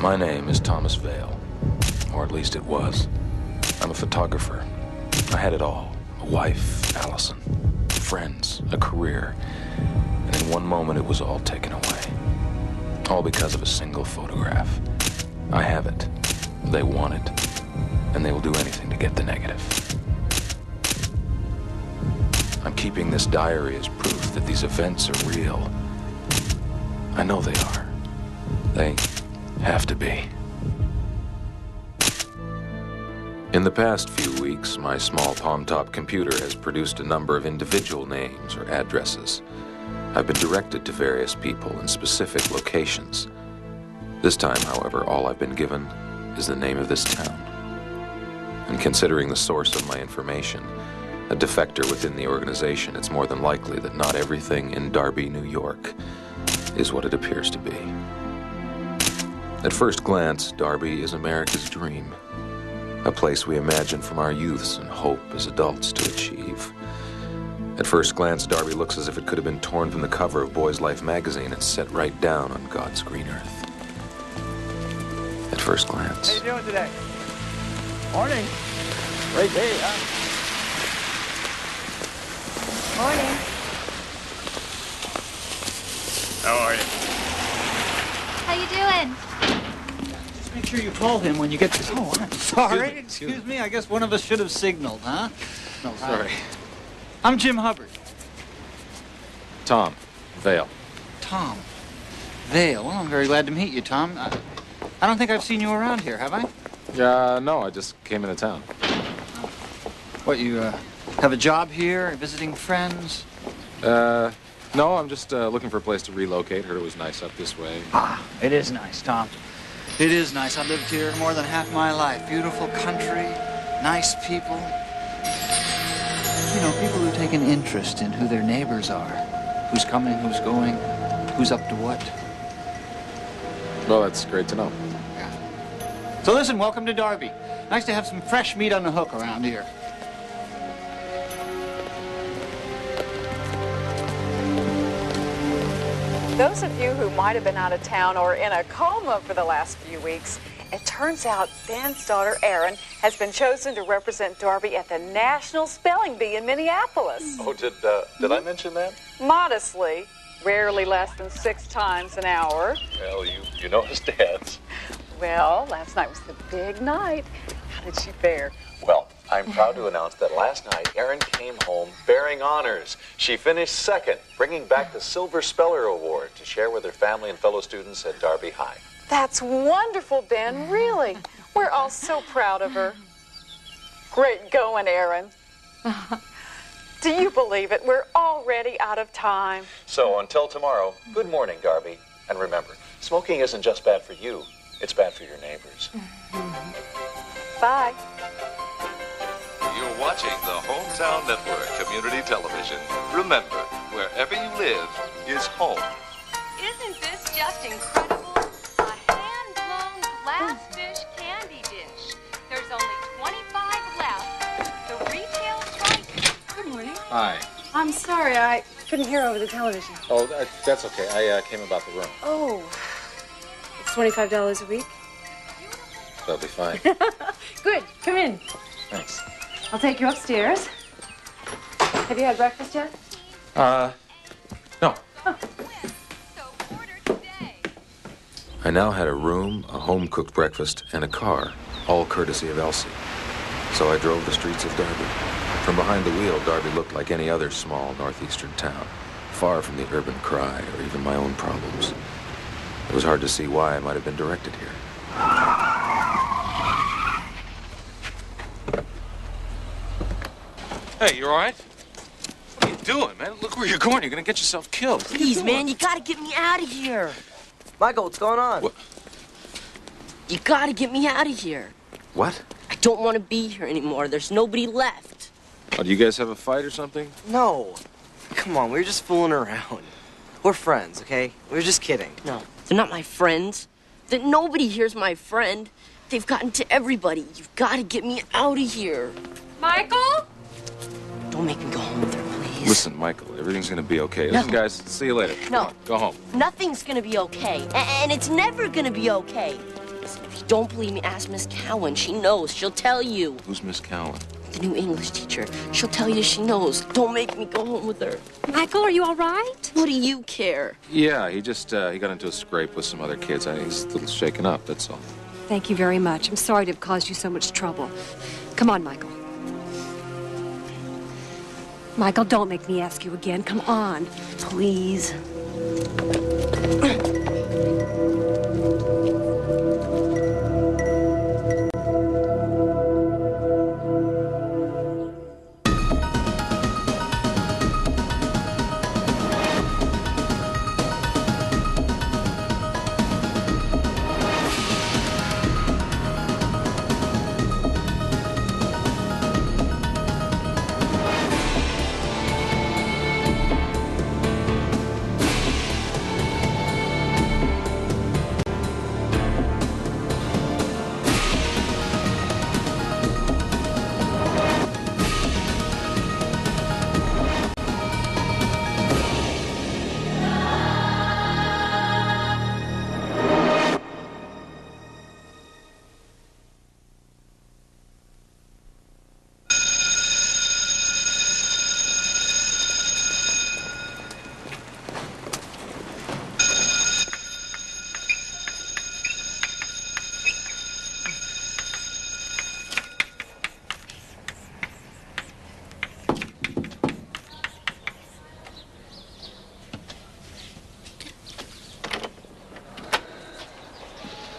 My name is Thomas Vale, or at least it was. I'm a photographer. I had it all. A wife, Allison, friends, a career. And in one moment, it was all taken away. All because of a single photograph. I have it. They want it. And they will do anything to get the negative. I'm keeping this diary as proof that these events are real. I know they are. They have to be. In the past few weeks, my small palm-top computer has produced a number of individual names or addresses. I've been directed to various people in specific locations. This time, however, all I've been given is the name of this town. And considering the source of my information, a defector within the organization, it's more than likely that not everything in Darby, New York is what it appears to be. At first glance, Darby is America's dream. A place we imagine from our youths and hope as adults to achieve. At first glance, Darby looks as if it could have been torn from the cover of Boy's Life magazine and set right down on God's green earth. At first glance. How you doing today? Morning. Great day, huh? Morning. How are you? How you doing? Just make sure you call him when you get to... Oh, I'm sorry. Excuse me. I guess one of us should have signaled, huh? No, sorry. I'm Jim Hubbard. Tom Vale. Tom Vale. Well, I'm very glad to meet you, Tom. I don't think I've seen you around here, have I? No, I just came into town. What, you have a job here, visiting friends? No, I'm just looking for a place to relocate. Heard it was nice up this way. Ah, it is nice, Tom. It is nice. I've lived here more than half my life. Beautiful country, nice people. You know, people who take an interest in who their neighbors are. Who's coming, who's going, who's up to what. Well, that's great to know. Yeah. So listen, welcome to Darby. Nice to have some fresh meat on the hook around here. Those of you who might have been out of town or in a coma for the last few weeks, it turns out Ben's daughter, Erin, has been chosen to represent Darby at the National Spelling Bee in Minneapolis. Oh, did I mention that? Modestly, rarely less than 6 times an hour. Well, you know his dad's. Well, last night was the big night. How did she fare? Well, I'm proud to announce that last night, Erin came home bearing honors. She finished second, bringing back the Silver Speller Award to share with her family and fellow students at Darby High. That's wonderful, Ben, really. We're all so proud of her. Great going, Erin. Do you believe it? We're already out of time. So until tomorrow, good morning, Darby. And remember, smoking isn't just bad for you, it's bad for your neighbors. Bye. You're watching the Hometown Network Community Television. Remember, wherever you live is home. Isn't this just incredible? A hand-blown glass fish candy dish. There's only 25 left. The retail price. Good morning. Hi. I'm sorry, I couldn't hear over the television. Oh, that's okay. I came about the room. Oh, it's $25 a week? That'll be fine. Good, come in. Thanks. I'll take you upstairs. Have you had breakfast yet? No. Oh. I now had a room, a home-cooked breakfast, and a car, all courtesy of Elsie. So I drove the streets of Darby. From behind the wheel, Darby looked like any other small northeastern town, far from the urban cry or even my own problems. It was hard to see why I might have been directed here. Hey, you all right? What are you doing, man? Look where you're going. You're gonna get yourself killed. Please, man, you gotta get me out of here. Michael, what's going on? What? You gotta get me out of here. What? I don't want to be here anymore. There's nobody left. Oh, do you guys have a fight or something? No. Come on, we were just fooling around. We're friends, okay? We were just kidding. No, they're not my friends. That nobody here's my friend. They've gotten to everybody. You've got to get me out of here. Michael? Don't make me go home with her, please. Listen, Michael, everything's gonna be okay. Listen, guys, see you later. No. Come on, go home. Nothing's gonna be okay. And it's never gonna be okay. If you don't believe me, ask Miss Cowan. She knows. She'll tell you. Who's Miss Cowan? The new English teacher. She'll tell you she knows. Don't make me go home with her. Michael, are you all right? What do you care? Yeah, he just, he got into a scrape with some other kids. He's a little shaken up, that's all. Thank you very much. I'm sorry to have caused you so much trouble. Come on, Michael. Michael, don't make me ask you again. Come on. Please.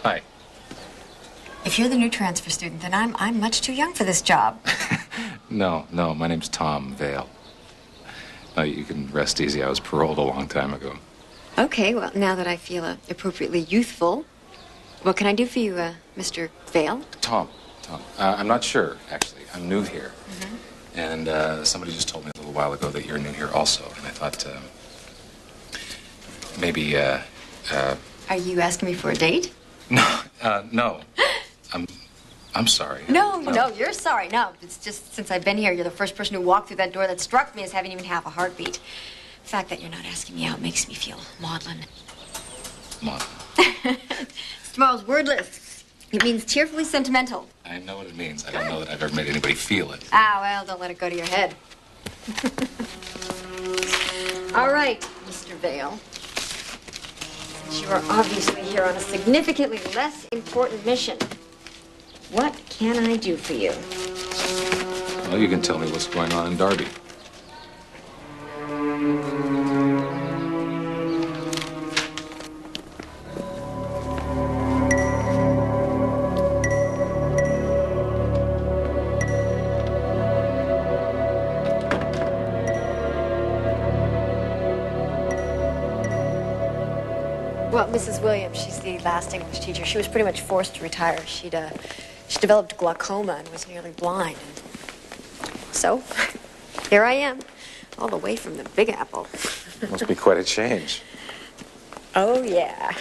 Hi. If you're the new transfer student, then I'm much too young for this job. No, my name's Tom Vale. You can rest easy. I was paroled a long time ago. Okay, well, now that I feel appropriately youthful, what can I do for you, Mr. Vale? Tom. I'm not sure, actually. I'm new here. And somebody just told me a little while ago that you're new here also. And I thought, maybe, Are you asking me for a date? No. I'm sorry. No, you're sorry. No, it's just since I've been here, you're the first person who walked through that door that struck me as having even half a heartbeat. The fact that you're not asking me out makes me feel maudlin. Maudlin? Tomorrow's word list. It means tearfully sentimental. I know what it means. I don't know that I've ever made anybody feel it. Ah, well, don't let it go to your head. All right, Mr. Vale. Since you are obviously here on a significantly less important mission, what can I do for you? Well, you can tell me what's going on in Derby. Well, Mrs. Williams, she's the last English teacher. She was pretty much forced to retire. She developed glaucoma and was nearly blind. So, here I am, all the way from the Big Apple. Must be quite a change. Oh, yeah.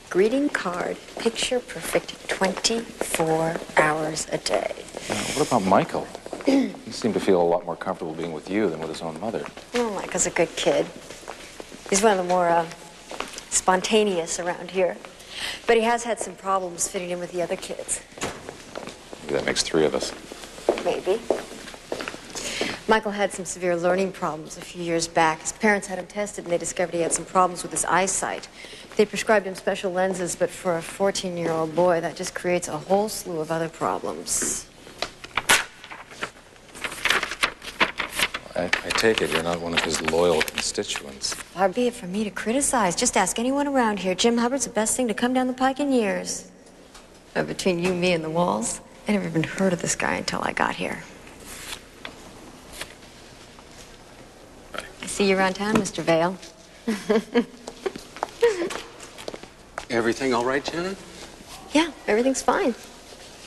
Greeting card, picture perfect, 24 hours a day. What about Michael? He seemed to feel a lot more comfortable being with you than with his own mother. Oh, Michael's a good kid. He's one of the more, spontaneous around here. But he has had some problems fitting in with the other kids. Maybe that makes 3 of us. Maybe. Michael had some severe learning problems a few years back. His parents had him tested, and they discovered he had some problems with his eyesight. They prescribed him special lenses, but for a 14-year-old boy, that just creates a whole slew of other problems. I take it you're not one of his loyal constituents. Far be it from me to criticize. Just ask anyone around here. Jim Hubbard's the best thing to come down the pike in years. But between you, me, and the walls, I never even heard of this guy until I got here. Right. I see you around town, Mr. Vale. Everything all right, Janet? Yeah, everything's fine.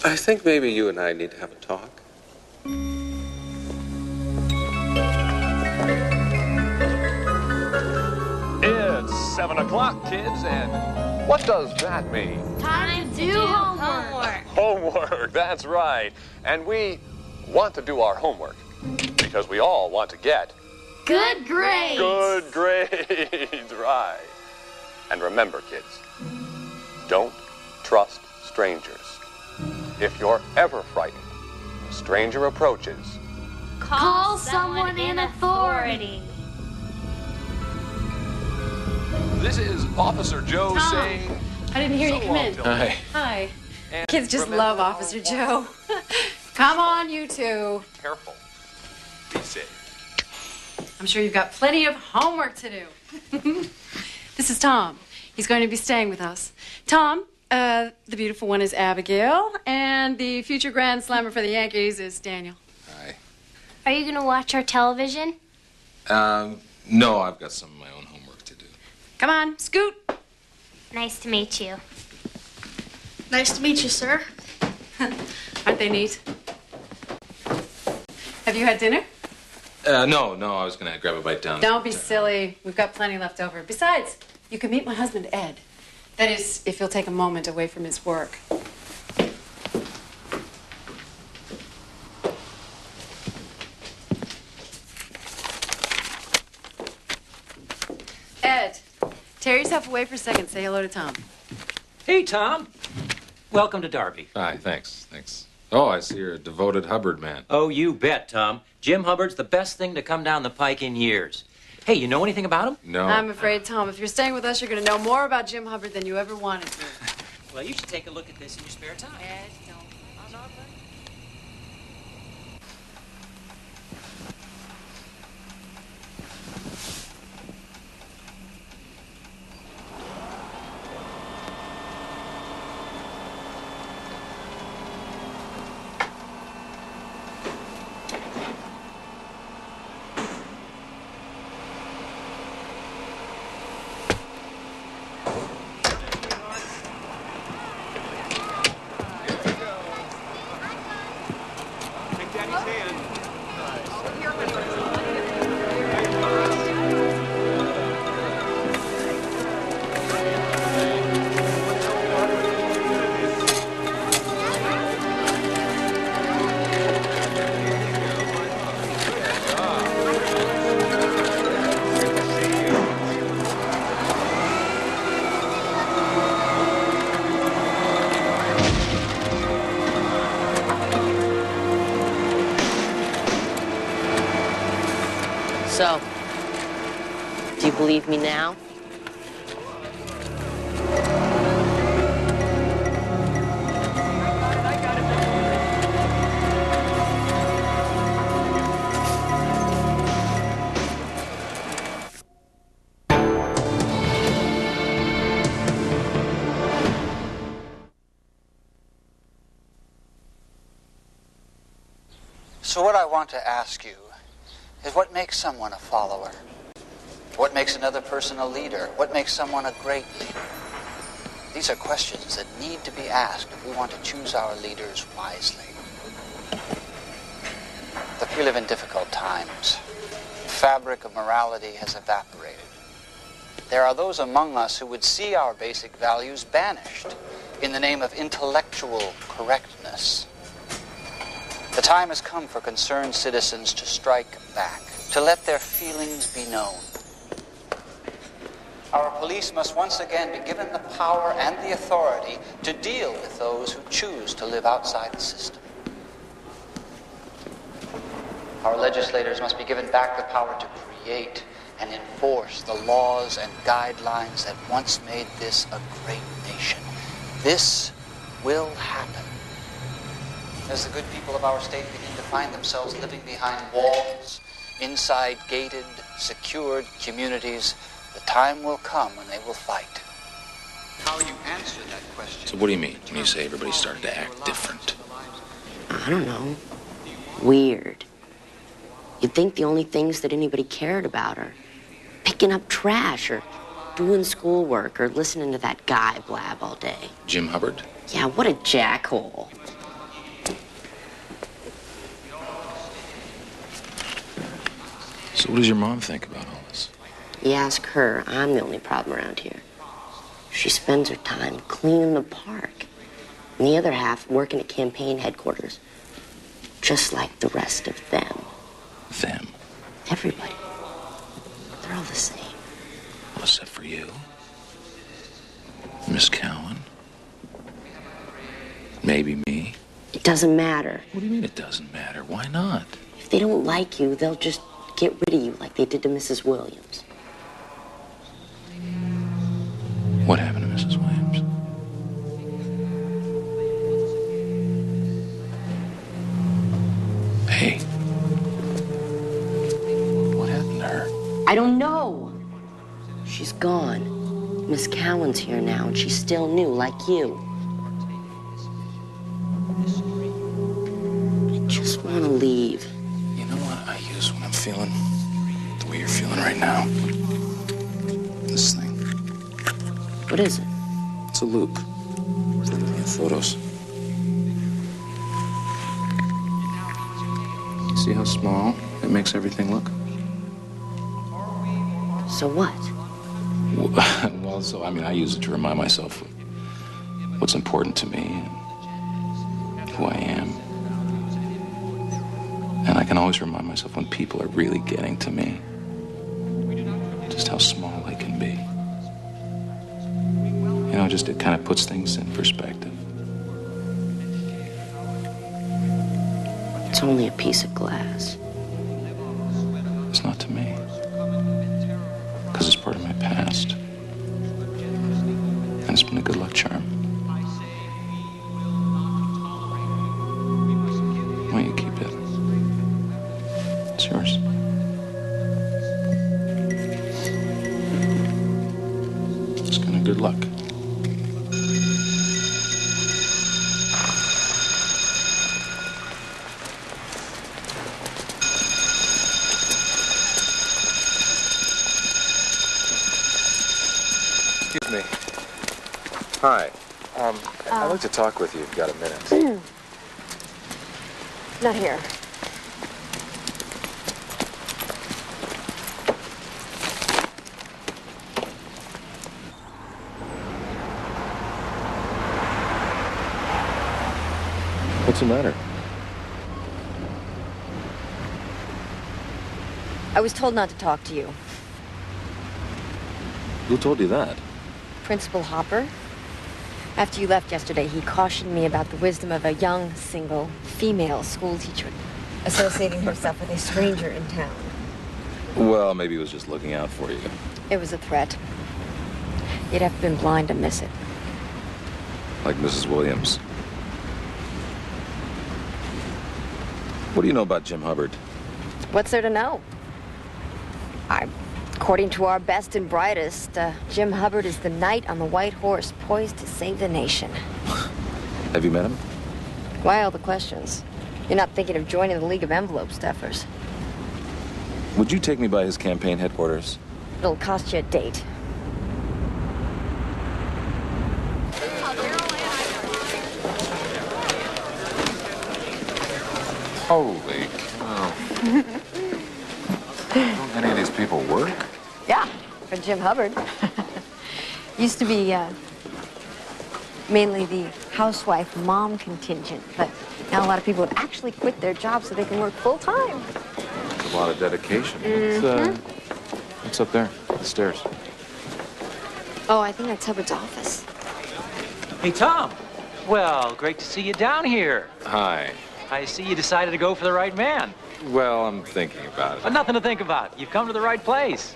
I think maybe you and I need to have a talk. It's 7 o'clock, kids, and what does that mean? Time to do homework. Homework, that's right. And we want to do our homework because we all want to get Good grades. good grades, right. And remember, kids, don't trust strangers. If you're ever frightened, a stranger approaches. Call someone in authority. This is Officer Joe Tom, saying... I didn't hear you come in. Hi. Hi. And Kids just love Officer Joe. Come on, you two. Careful. Be safe. I'm sure you've got plenty of homework to do. This is Tom. He's going to be staying with us. Tom, the beautiful one is Abigail, and the future Grand Slammer for the Yankees is Daniel. Hi. Are you going to watch our television? No, I've got some of my own homework to do. Come on, scoot. Nice to meet you. Nice to meet you, sir. Aren't they neat? Have you had dinner? No, I was gonna grab a bite down. Don't be silly. We've got plenty left over. Besides, you can meet my husband, Ed. That is, if he'll take a moment away from his work. Ed, tear yourself away for a second. Say hello to Tom. Hey, Tom. Welcome to Darby. Hi, thanks. Oh, I see you're a devoted Hubbard man. Oh, you bet, Tom. Jim Hubbard's the best thing to come down the pike in years. Hey, you know anything about him? No. I'm afraid, Tom, if you're staying with us, you're going to know more about Jim Hubbard than you ever wanted to. Well, you should take a look at this in your spare time. Ed, don't. So, do you believe me now? So what I want to ask you is what makes someone a follower? What makes another person a leader? What makes someone a great leader? These are questions that need to be asked if we want to choose our leaders wisely. Look, we live in difficult times. The fabric of morality has evaporated. There are those among us who would see our basic values banished in the name of intellectual correctness. The time has come for concerned citizens to strike back, to let their feelings be known. Our police must once again be given the power and the authority to deal with those who choose to live outside the system. Our legislators must be given back the power to create and enforce the laws and guidelines that once made this a great nation. This will happen. As the good people of our state begin to find themselves living behind walls, inside gated, secured communities, the time will come when they will fight. How you answer that question. So what do you mean when you say everybody started to act different? I don't know. Weird. You'd think the only things that anybody cared about are picking up trash or doing schoolwork or listening to that guy blab all day. Jim Hubbard? Yeah, what a jackhole. So what does your mom think about all this? You ask her, I'm the only problem around here. She spends her time cleaning the park, and the other half working at campaign headquarters. Just like the rest of them. Them? Everybody. They're all the same. Well, except for you. Miss Cowan. Maybe me. It doesn't matter. What do you mean it doesn't matter? Why not? If they don't like you, they'll just get rid of you like they did to Mrs. Williams. What happened to Mrs. Williams? Hey. What happened to her? I don't know. She's gone. Miss Cowan's here now, and she's still new, like you. I just want to leave. You know what I use when I'm feeling the way you're feeling right now? This thing. What is it? It's a loop for looking at photos. See how small it makes everything look? So what? Well, so, I use it to remind myself of what's important to me and who I am. And I can always remind myself when people are really getting to me, just how small they can be. You know, just it kind of puts things in perspective. It's only a piece of glass. It's not to me. Because it's part of my past. And it's been a good luck charm. Why don't you keep it? It's yours. It's kind of good luck. Excuse me. Hi. I'd like to talk with you if you've got a minute. Not here. What's the matter? I was told not to talk to you. Who told you that? Principal Hopper. After you left yesterday, he cautioned me about the wisdom of a young, single, female school teacher associating herself with a stranger in town. Well, maybe he was just looking out for you. It was a threat. You'd have been blind to miss it. Like Mrs. Williams. What do you know about Jim Hubbard? What's there to know? According to our best and brightest, Jim Hubbard is the knight on the white horse poised to save the nation. Have you met him? Why all the questions? You're not thinking of joining the League of Envelope Stuffers. Would you take me by his campaign headquarters? It'll cost you a date. Holy cow. Don't any of these people work? Yeah, for Jim Hubbard. Used to be mainly the housewife mom contingent, but now a lot of people have actually quit their jobs so they can work full time. A lot of dedication. What's up there? The stairs. Oh, I think that's Hubbard's office. Hey, Tom. Well, great to see you down here. Hi. I see you decided to go for the right man. Well, I'm thinking about it. But nothing to think about. You've come to the right place.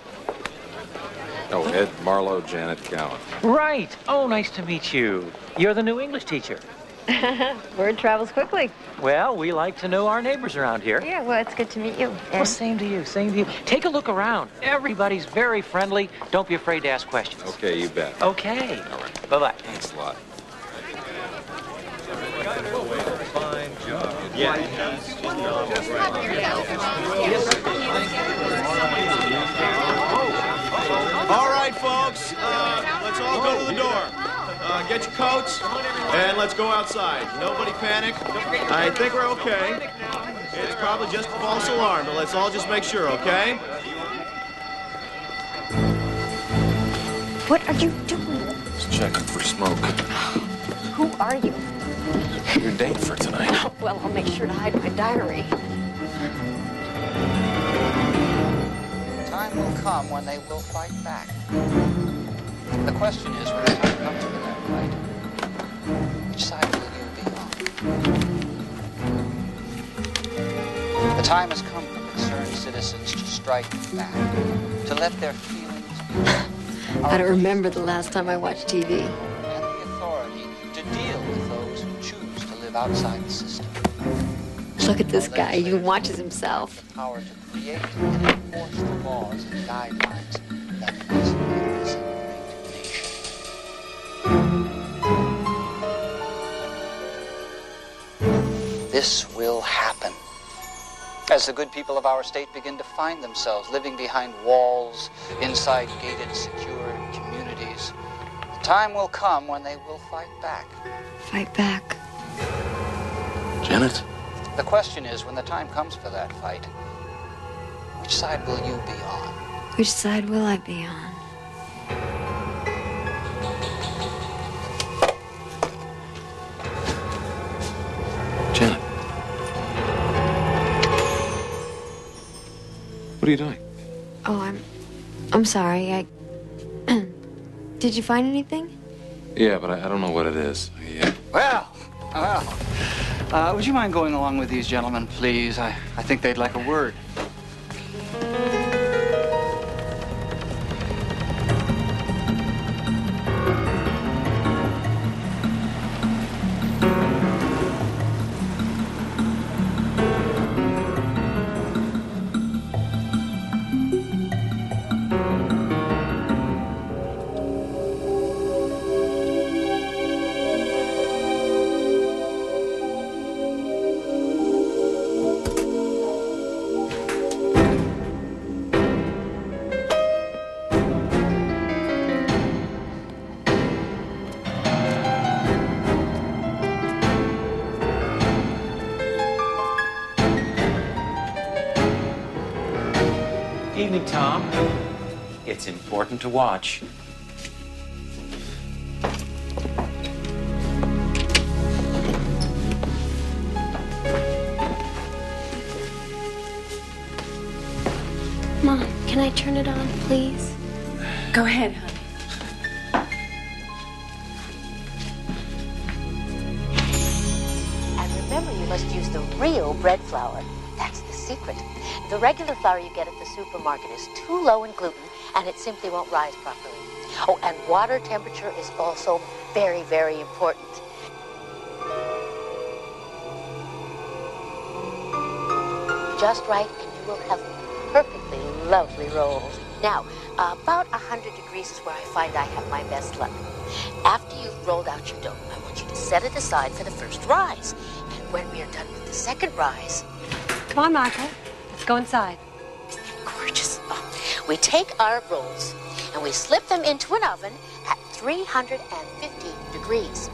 Oh, Ed Marlowe, Janet Cowan. Right. Oh, nice to meet you. You're the new English teacher. Word travels quickly. Well, we like to know our neighbors around here. Yeah, well, it's good to meet you. Well, same to you, same to you. Take a look around. Everybody's very friendly. Don't be afraid to ask questions. Okay, you bet. Okay. All right. Bye-bye. Thanks a lot. Fine job. All right, folks, let's all go to the door. Get your coats, and let's go outside. Nobody panic. I think we're okay. It's probably just a false alarm, but let's all just make sure, okay? What are you doing? Just checking for smoke. Who are you? Your date for tonight. Well, I'll make sure to hide my diary. Time will come when they will fight back. The question is, when the time comes to the gunfight, which side will you be on? time has come for concerned citizens to strike back, to let their feelings be I don't remember the last time I watched TV. and the authority to deal with those who choose to live outside the system. Look at this guy. He even watches himself. The power to create and enforce the laws and guidelines that reasonably is a great nation. This will happen. As the good people of our state begin to find themselves living behind walls, inside gated, secure communities, the time will come when they will fight back. Fight back. Janet? The question is, when the time comes for that fight, which side will you be on? Which side will I be on? Janet. What are you doing? Oh, I'm sorry. I Did you find anything? Yeah, but I don't know what it is. Well, would you mind going along with these gentlemen, please? I think they'd like a word. Evening, Tom. It's important to watch. Mom, can I turn it on, please? Go ahead, honey. And remember, you must use the real bread flour. That's the secret. The regular flour you get at the supermarket is too low in gluten, and it simply won't rise properly. Oh, and water temperature is also very, very important. Just right, and you will have perfectly lovely rolls. Now, about 100 degrees is where I find I have my best luck. After you've rolled out your dough, I want you to set it aside for the first rise. And when we are done with the second rise... Come on, Michael. Let's go inside. Gorgeous. Oh, we take our rolls and we slip them into an oven at 350 degrees.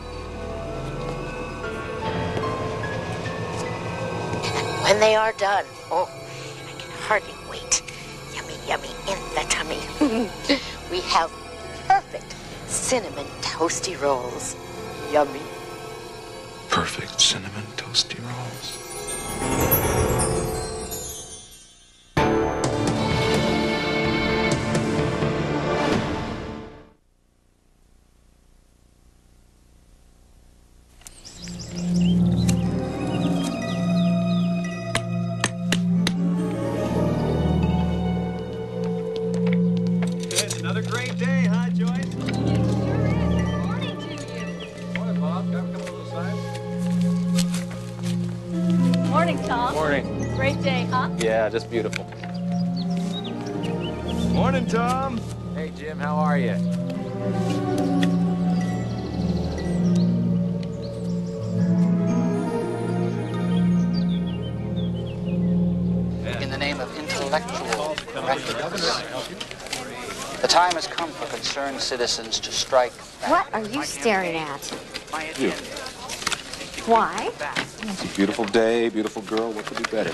And when they are done, oh, I can hardly wait. Yummy, yummy in the tummy. We have perfect cinnamon toasty rolls. Yummy. Perfect cinnamon toasty rolls. It's another great day, huh, Joyce? Morning to you. Morning, Bob. Can I come a little side? Morning, Tom. Morning. Great day, huh? Yeah, just beautiful. Morning, Tom. Hey, Jim, how are you? In the name of intellectual correctness, the time has come for concerned citizens to strike back. What are you staring at? You. Why? It's a beautiful day, beautiful girl. What could be better?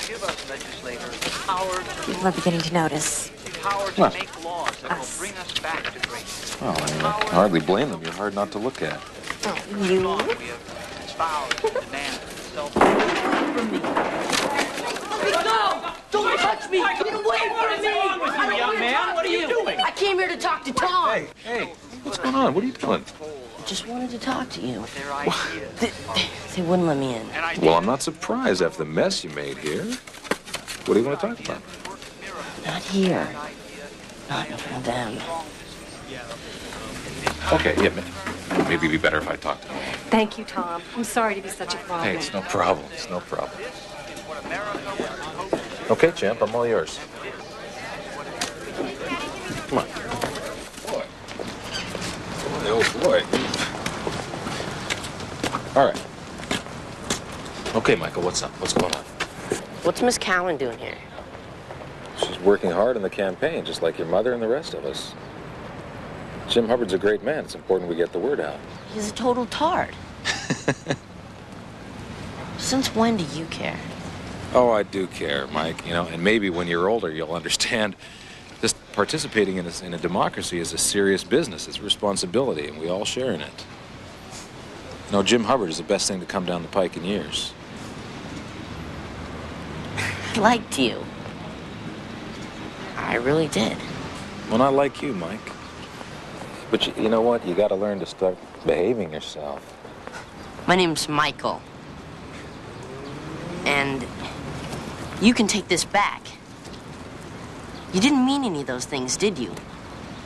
Give us legislators the power People are beginning to notice. to What? make laws that will bring us back to greatness. Well, I mean, I can hardly blame them. You're hard not to look at. Oh, you? We have espoused and demanded self. Don't touch me! Get away from me! Young man, what are you doing? I came here to talk to Tom. Hey, what's going on? What are you doing? just wanted to talk to you. They wouldn't let me in. Well, I'm not surprised after the mess you made here. What do you want to talk about? Not here. Not in front of them. Okay, yeah, maybe it'd be better if I talked to them. Thank you, Tom. I'm sorry to be such a problem. Hey, it's no problem. It's no problem. Okay, champ, I'm all yours. Come on. Boy. Oh, boy. All right. Okay, Michael, what's up? What's going on? What's Miss Cowan doing here? She's working hard in the campaign, just like your mother and the rest of us. Jim Hubbard's a great man. It's important we get the word out. He's a total tard. Since when do you care? Oh, I do care, Mike. You know, and maybe when you're older, you'll understand just participating in a democracy is a serious business. It's a responsibility, and we all share in it. You know, Jim Hubbard is the best thing to come down the pike in years. I liked you. I really did. Well, not like you, Mike. But you know what? You got to learn to start behaving yourself. My name's Michael. And you can take this back. You didn't mean any of those things, did you?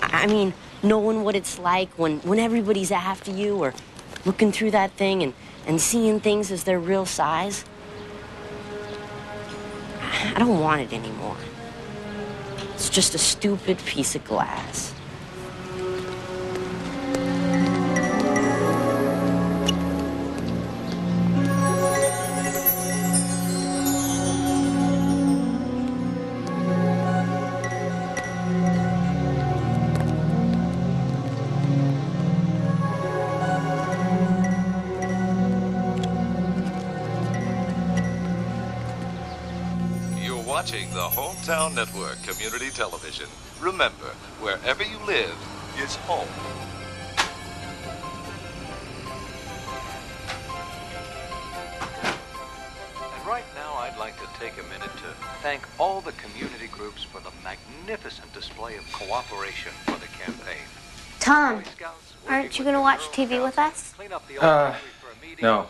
I mean, knowing what it's like when everybody's after you or looking through that thing and seeing things as their real size. I don't want it anymore. It's just a stupid piece of glass. Watching the Hometown Network Community Television. Remember, wherever you live is home. And right now, I'd like to take a minute to thank all the community groups for the magnificent display of cooperation for the campaign. Tom, aren't you going to watch TV with us? No.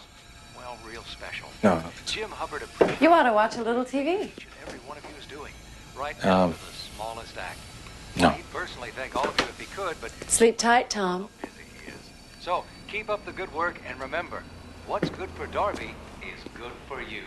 Well, real special. No. Jim Hubbard You ought to watch a little TV. every one of you is doing right now to the smallest act. No. He'd personally thank all of you if he could, but Sleep tight, Tom. so keep up the good work and remember, what's good for Darby is good for you.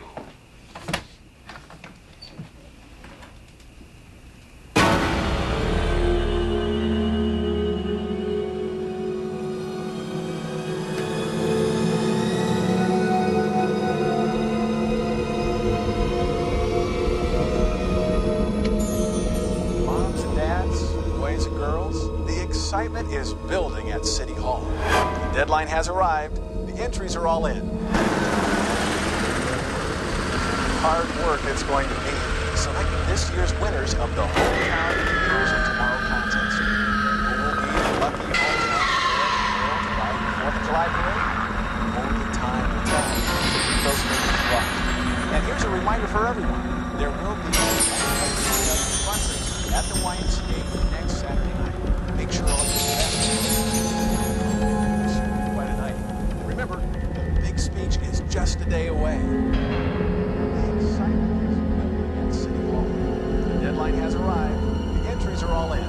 Excitement is building at City Hall. The deadline has arrived. The entries are all in. Hard work it's going to be selecting this year's winners of the Hometown Heroes of Tomorrow contest. Who will be the lucky hometown hero to ride the 4th of July parade? Only time will tell. Those fingers crossed. And here's a reminder for everyone. There will be fundraiser at the YMCA next Saturday night. Make sure all your staff. It's quite a night. Remember, the big speech is just a day away. The excitement is building at City Hall. The deadline has arrived. The entries are all in.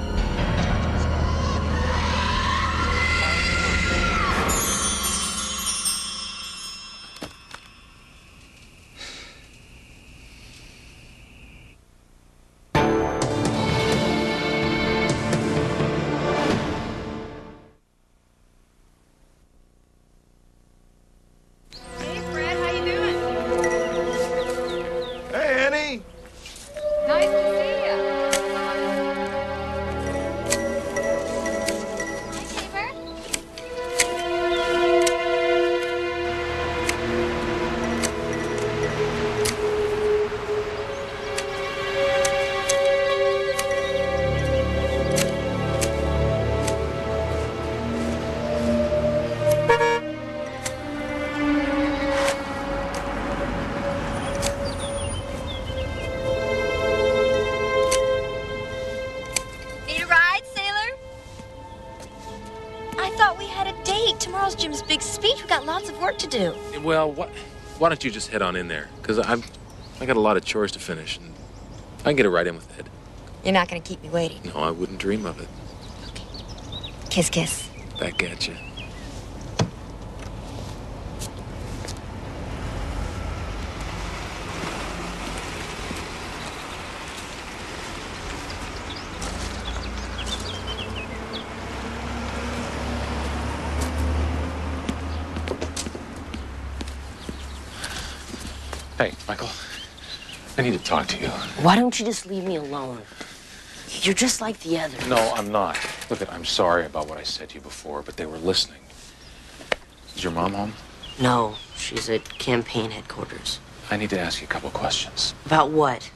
think tomorrow's Jim's big speech? We got lots of work to do. Well, why don't you just head on in there? Because I got a lot of chores to finish, and I can get it right in with Ed. You're not going to keep me waiting. No, I wouldn't dream of it. Kiss, kiss. Back at you. Hey, Michael. I need to talk to you. Why don't you just leave me alone? You're just like the others. No, I'm not. Look, I'm sorry about what I said to you before, but they were listening. Is your mom home? No, she's at campaign headquarters. I need to ask you a couple questions. About what?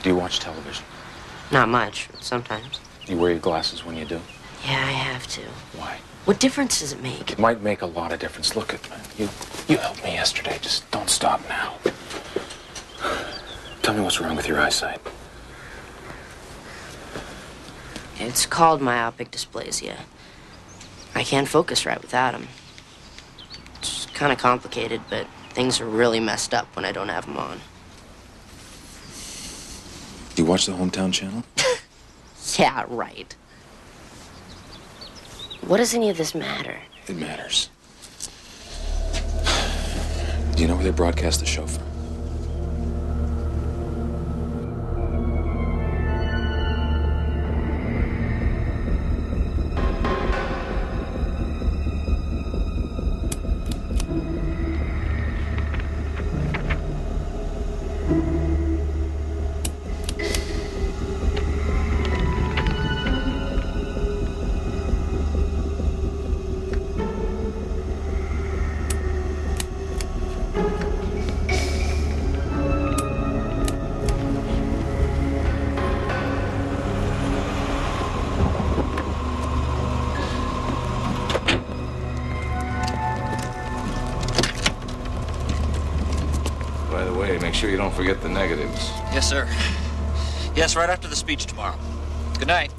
Do you watch television? Not much, sometimes. You wear your glasses when you do? Yeah, I have to. Why? What difference does it make? It might make a lot of difference. Look at me. You helped me yesterday. Just don't stop now. Tell me what's wrong with your eyesight. It's called myopic dysplasia. I can't focus right without them. It's kind of complicated, but things are really messed up when I don't have them on. You watch the hometown channel? Yeah, right. What does any of this matter? It matters. Do you know where they broadcast the show from? Make sure you don't forget the negatives. Yes, sir. Yes, right after the speech tomorrow. Good night.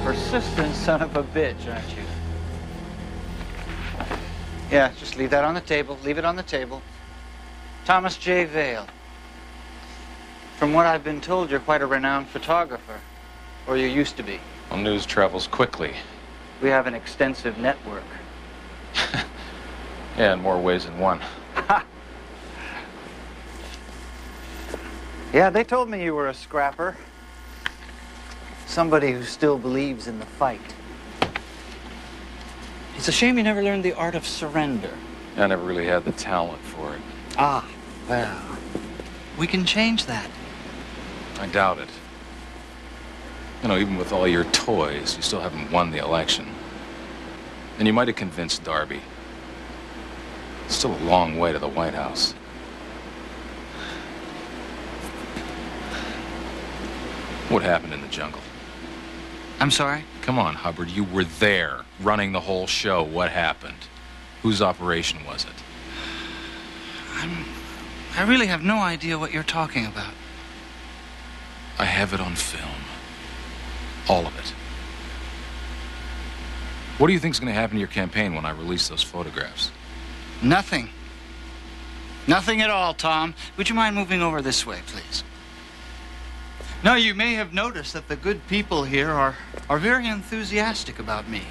Persistent son of a bitch, aren't you? Yeah, just leave that on the table. Leave it on the table. Thomas J. Vail. From what I've been told, you're quite a renowned photographer. Or you used to be. Well, news travels quickly. We have an extensive network. Yeah, in more ways than one. Yeah, they told me you were a scrapper. Somebody who still believes in the fight. It's a shame you never learned the art of surrender. I never really had the talent for it. Ah, well, we can change that. I doubt it. You know, even with all your toys, you still haven't won the election. And you might have convinced Darby. It's still a long way to the White House. What happened in the jungle? I'm sorry? Come on, Hubbard. You were there, running the whole show. What happened? Whose operation was it? I really have no idea what you're talking about. I have it on film. All of it. What do you think's going to happen to your campaign when I release those photographs? Nothing. Nothing at all, Tom. Would you mind moving over this way, please? No, you may have noticed that the good people here are very enthusiastic about me.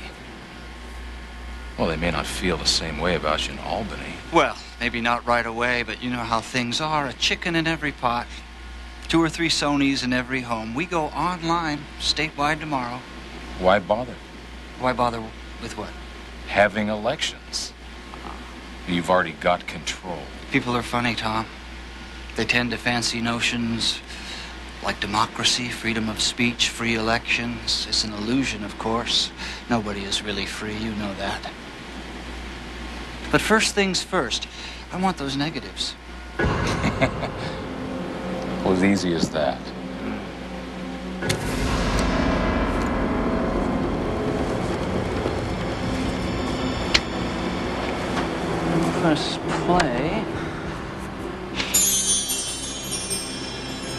Well, they may not feel the same way about you in Albany. Well, maybe not right away, but you know how things are. A chicken in every pot. 2 or 3 Sonys in every home. We go online statewide tomorrow. Why bother? Why bother with what? Having elections. You've already got control. People are funny, Tom. They tend to fancy notions like democracy, freedom of speech, free elections. It's an illusion, of course. Nobody is really free, you know that. But first things first, I want those negatives. Well, as easy as that. Press play.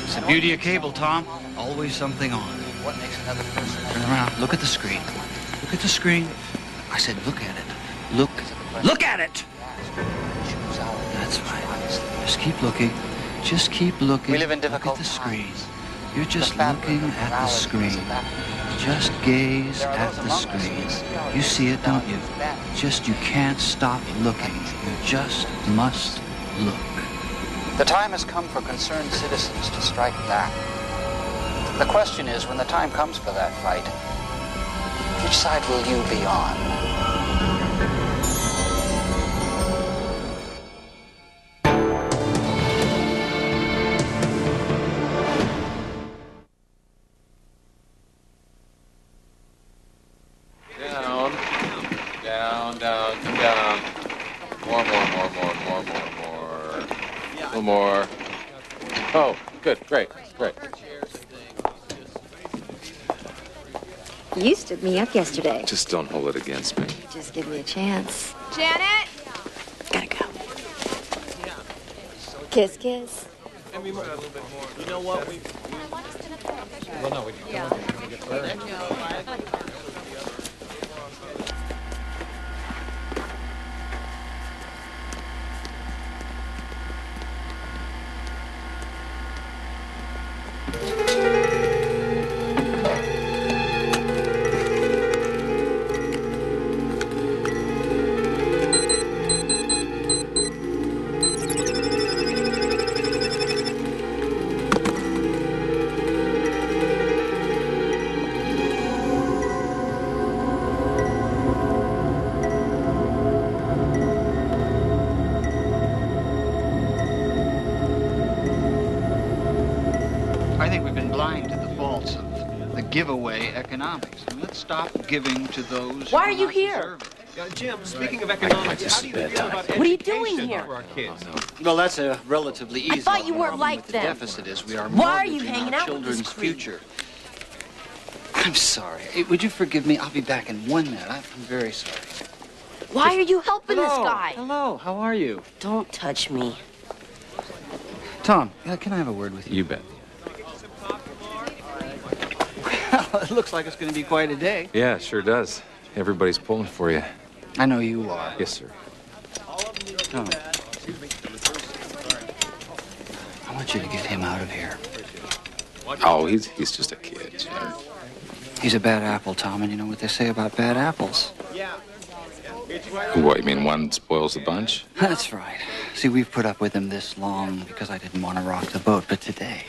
It's the beauty of cable, Tom. Always something on. What makes another person? Turn around. Look at the screen. Look at the screen. I said, look at it. Look at it. That's right. Just keep looking. Just keep looking. We live in Look difficult at the screen. You're just looking at the screen. Just gaze at the screen. You see it, don't you? Just you can't stop looking. You just must look. The time has come for concerned citizens to strike back. The question is, when the time comes for that fight, which side will you be on? Down, come down. More. A little more. Oh, good, great. You stood me up yesterday. Just don't hold it against me. Just give me a chance. Janet? Gotta go. Kiss, kiss. You know what? Well, no, we I think we've been blind to the faults of the giveaway economics. I mean, let's stop giving to those. Why are you here? Jim, speaking of economics, how do you feel about What are you doing education here? for our kids? Well, that's a relatively easy. I thought you weren't problem like with the them. deficit is we are Why are you mortgaging hanging our out with this children's creep? future. I'm sorry. Hey, would you forgive me? I'll be back in 1 minute. I'm very sorry. Why are you helping this Hello. guy? Hello. How are you? Don't touch me. Tom, can I have a word with you? You bet. Well, it looks like it's going to be quite a day. Yeah, it sure does. Everybody's pulling for you. I know you are. Yes, sir. Tom, I want you to get him out of here. Oh, he's just a kid, Jim. He's a bad apple, Tom, and you know what they say about bad apples. What, you mean one spoils the bunch? That's right. See, we've put up with him this long because I didn't want to rock the boat, but today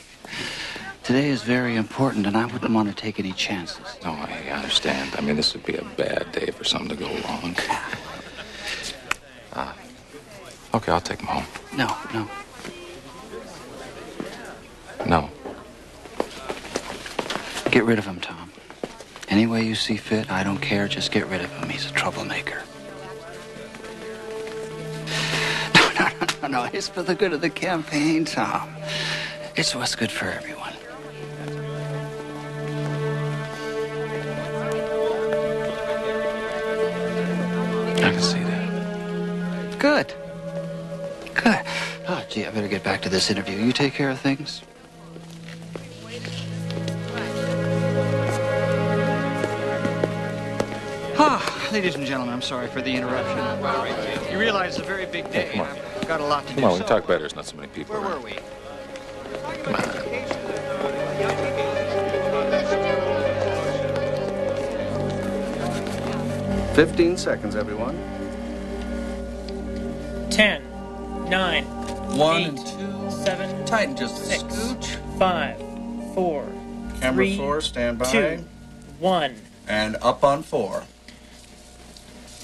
is very important, and I wouldn't want to take any chances. No, I understand. I mean, this would be a bad day for something to go wrong. Okay, I'll take him home. No. No. Get rid of him, Tom. Any way you see fit, I don't care. Just get rid of him. He's a troublemaker. No, it's for the good of the campaign, Tom. It's what's good for everyone. I can see that. Good. Oh, gee, I better get back to this interview. You take care of things? Ah. Ladies and gentlemen, I'm sorry for the interruption. You realize it's a very big day. Come on. I've got a lot to do. Come on, we can talk better. There's not so many people Where around. were we? Come on. 15 seconds, everyone. 10, 9, 1 8, and 2. 7, Tighten just a 6, scooch. 5, 4, Camera 3, 4, stand by. 2, 1. And up on 4.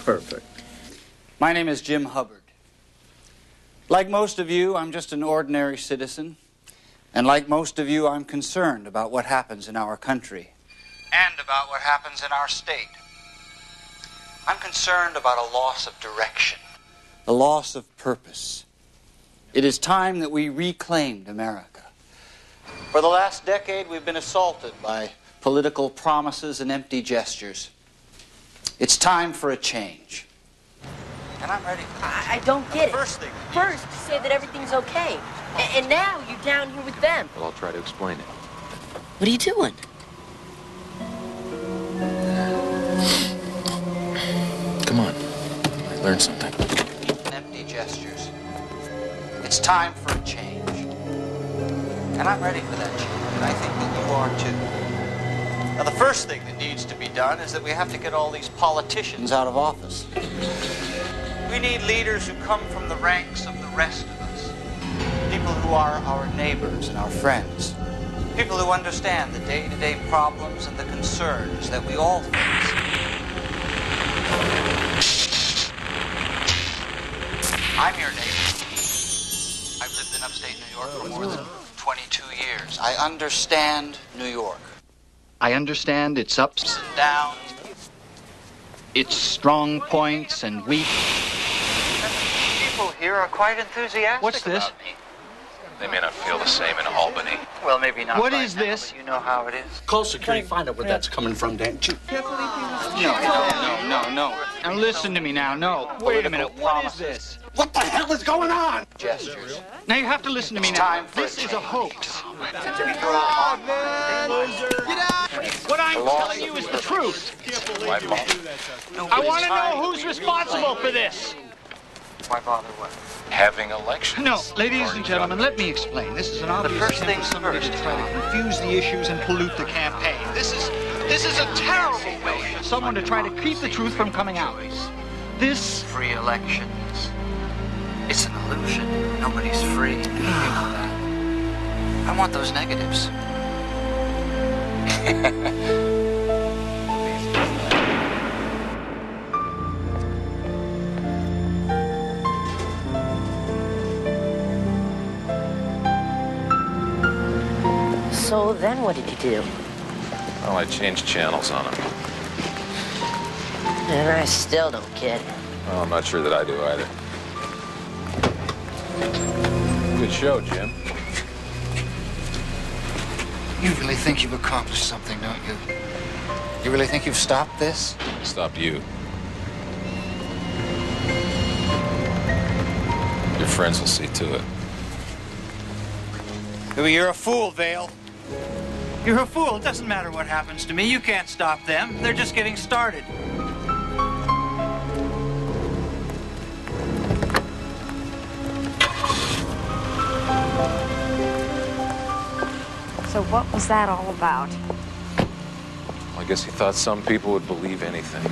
Perfect. My name is Jim Hubbard. Like most of you, I'm just an ordinary citizen. And like most of you, I'm concerned about what happens in our country and about what happens in our state. I'm concerned about a loss of direction, a loss of purpose. It is time that we reclaimed America. For the last decade, we've been assaulted by political promises and empty gestures. It's time for a change. And I'm ready for that. I don't get it. First thing. First, you say that everything's okay. And now you're down here with them. Well, I'll try to explain it. What are you doing? Come on. I learned something. Empty gestures. It's time for a change. And I'm ready for that change. And I think that you are too. Now, the first thing that needs to be done is that we have to get all these politicians out of office. We need leaders who come from the ranks of the rest of us. People who are our neighbors and our friends. People who understand the day-to-day problems and the concerns that we all face. I'm your neighbor. I've lived in upstate New York for more than 22 years. I understand New York. I understand its ups and downs, its strong points and weak. People here are quite enthusiastic. What's this? About me. They may not feel the same in Albany. Well, maybe not. What right is now, this? but you know how it is. Call security, find out where that's coming from, Dan. No. Now listen to me now. No. Wait a minute. What is this? What the hell is going on? Gestures. Now you have to listen to me now. This is a hoax. What I'm telling you is the truth. I want to know who's responsible for this. Why bother what? Having elections. No, ladies and gentlemen, let me explain. This is an obvious attempt for somebody to try to confuse the issues and pollute the campaign. This is a terrible way for someone to try to keep the truth from coming out. This free elections. It's an illusion. Nobody's free. You know that. I want those negatives. So then what did you do? Well, I changed channels on them. And I still don't get it. Well, I'm not sure that I do either. Good show, Jim. You really think you've accomplished something, don't you? You really think you've stopped this? Stopped you. Your friends will see to it. You're a fool, Vale. You're a fool. It doesn't matter what happens to me. You can't stop them. They're just getting started. So what was that all about? I guess he thought some people would believe anything.